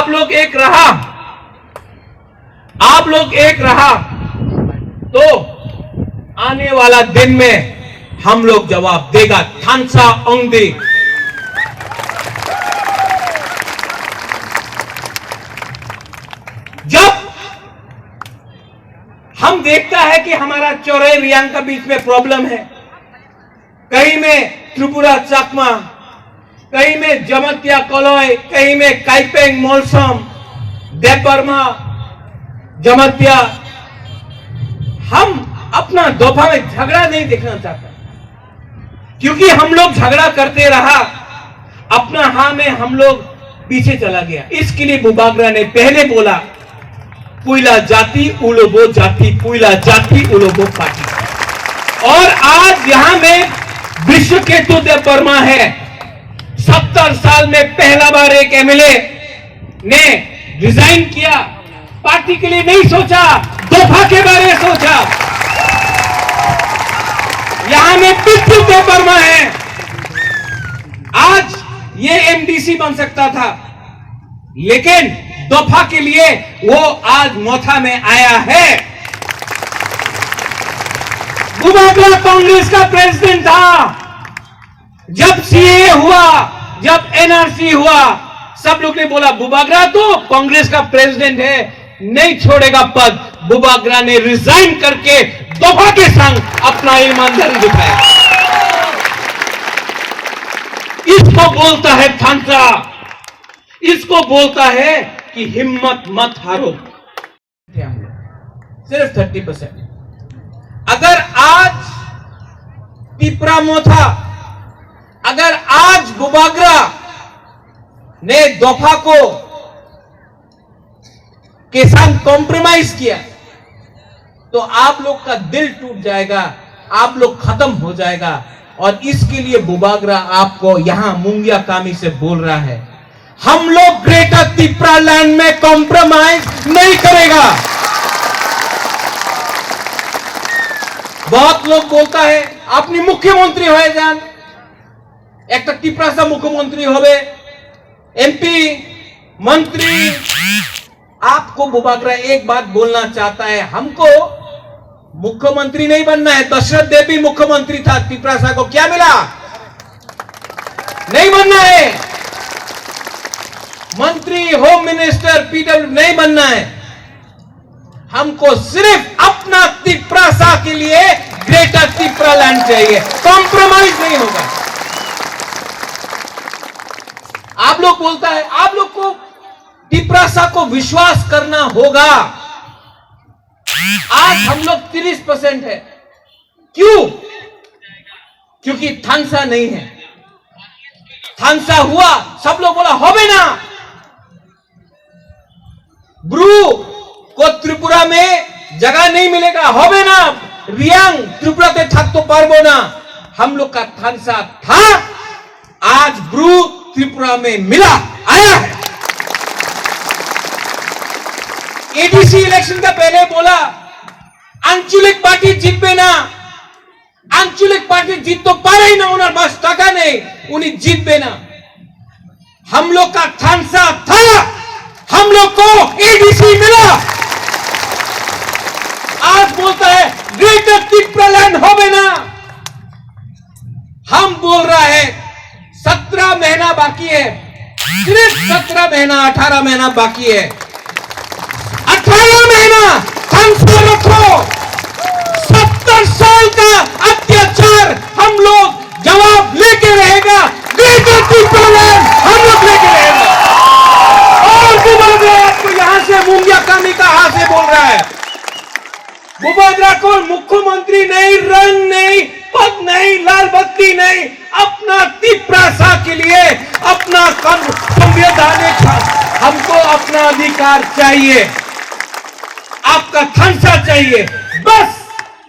आप लोग एक रहा तो आने वाला दिन में हम लोग जवाब देगा। थानसा ओंगदी। जब हम देखता है कि हमारा चौराई रियांग का बीच में प्रॉब्लम है, कहीं में त्रिपुरा चकमा, कहीं में जमतिया कलोय, कहीं में काइपेंग मोलसम, देवबर्मा जमतिया, हम अपना दोफा में झगड़ा नहीं देखना चाहते, क्योंकि हम लोग झगड़ा करते रहा, अपना हाँ में हम लोग पीछे चला गया। इसके लिए बुबागरा ने पहले बोला पुइला जाति उलोबो जाति, पुइला जाति उलोबो पार्टी। और आज यहां में विश्व केतु देवबर्मा है। 70 साल में पहला बार एक एमएलए ने रिजाइन किया। पार्टी के लिए नहीं सोचा, दोफा के बारे में सोचा। यहां में बिट्टू देवबर्मा है। आज ये एमडीसी बन सकता था, लेकिन दोफा के लिए वो आज मोथा में आया है। बुबागरा कांग्रेस का प्रेसिडेंट था। जब सीए हुआ, जब एनआरसी हुआ, सब लोग ने बोला बुबागरा तो कांग्रेस का प्रेसिडेंट है, नहीं छोड़ेगा पद। बुबागरा ने रिजाइन करके दोफा के संग अपना ईमानदारी दिखाया। इसको बोलता है थानसा, इसको बोलता है कि हिम्मत मत हारो। सिर्फ 30%। अगर आज तिपरा मोथा, अगर आज बुबागरा ने दोफा को के साथ कॉम्प्रोमाइज किया, तो आप लोग का दिल टूट जाएगा, आप लोग खत्म हो जाएगा। और इसके लिए बुबागरा आपको यहां मुंगिया कामी से बोल रहा है, हम लोग ग्रेटर तिपरा लैंड में कॉम्प्रोमाइज नहीं करेगा। बहुत लोग बोलता है अपनी मुख्यमंत्री हो जान, एक तो तिपरा से मुख्यमंत्री होवे, एमपी मंत्री। आपको बुबागरा एक बात बोलना चाहता है, हमको मुख्यमंत्री नहीं बनना है। दशरथ देव भी मुख्यमंत्री था, तिपरा सा को क्या मिला? नहीं बनना है। मंत्री, होम मिनिस्टर, पीडब्ल्यू नहीं बनना है। हमको सिर्फ अपना तिपरा सा के लिए ग्रेटर तिपरा लैंड चाहिए, कॉम्प्रोमाइज नहीं होगा। आप लोग बोलता है, आप लोग को तिपरा सा को विश्वास करना होगा। आज हम लोग 30% है। क्यों? क्योंकि थानसा नहीं है। थानसा हुआ, सब लोग बोला होबे ना, ब्रू को त्रिपुरा में जगह नहीं मिलेगा, होबे ना, रियांग त्रिपुरा ते थक तो पारबो ना। हम लोग का थानसा था, आज ब्रू त्रिपुरा में मिला, आया है। एडीसी इलेक्शन का पहले बोला आंचलिक पार्टी जीतबे ना, आंचलिक पार्टी जीत तो पारे ही ना, उन्हें बस टका नहीं, उन्हें जीतबे ना। हम लोग का थानसा था, हम लोग को एडीसी मिला। आज बोलता है ग्रेटर तिपरा लैंड होबे ना। हम बोल रहा है 17 महीना बाकी है, सिर्फ 17 महीना, 18 महीना बाकी है। 18 महीना थानसा रखो। 70 साल का अत्याचार हम लोग जवाब लेके रहेगा। ग्रेटर तिपरा लैंड हम लोग लेके रहेगा। और बुबागरा आपको यहां से मुंगिया कामी का हाथ से बोल रहा है, बुबागरा को मुख्यमंत्री नहीं, रंग नहीं, पद नहीं, लाल बत्ती नहीं, अपना तिपरा सा के लिए अपना संवैधानिक हमको अपना अधिकार चाहिए, आपका थानसा चाहिए, बस